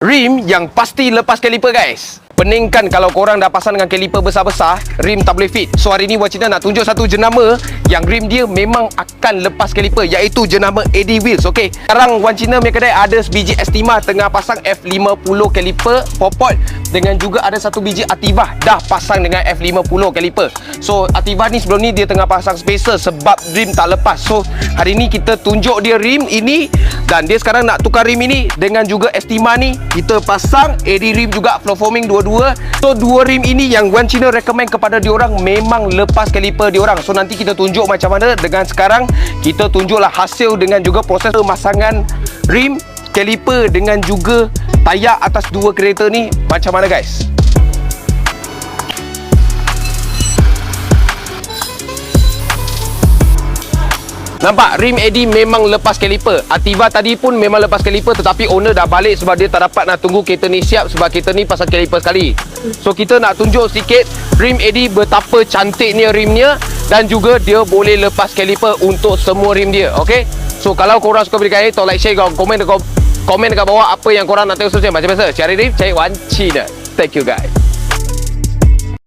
Rim yang pasti lepas kaliper guys. Peningkan kalau korang dah pasang dengan kaliper besar-besar, rim tak boleh fit. So hari ni Wan Cina nak tunjuk satu jenama yang rim dia memang akan lepas kaliper, iaitu jenama Eddie Wheels. Okay, sekarang Wan Cina punya kedai ada sebiji Estima tengah pasang F50 kaliper popot, dengan juga ada satu biji Ativa dah pasang dengan F50 kaliper. So Ativa ni sebelum ni dia tengah pasang spacer sebab rim tak lepas. So hari ni kita tunjuk dia rim ini, dan dia sekarang nak tukar rim ini dengan juga Estima ni. Kita pasang Eddie rim juga, flow forming dua-dua. So dua rim ini yang Wan Cina recommend kepada diorang memang lepas kaliper diorang. So nanti kita tunjuk macam mana. Dengan sekarang kita tunjuklah hasil dengan juga proses pemasangan rim, kaliper dengan juga tayar atas dua kereta ni macam mana guys. Nampak rim Eddie memang lepas kaliper. Ativa tadi pun memang lepas kaliper, tetapi owner dah balik sebab dia tak dapat nak tunggu kereta ni siap, sebab kereta ni pasang kaliper sekali. So kita nak tunjuk sikit rim Eddie betapa cantiknya rimnya, dan juga dia boleh lepas kaliper untuk semua rim dia. Okay, so kalau korang suka video ni, tolong like, share, komen dekat bawah apa yang korang nak tengok seterusnya. Macam biasa, cari rim, cari Wan Cina. Thank you guys.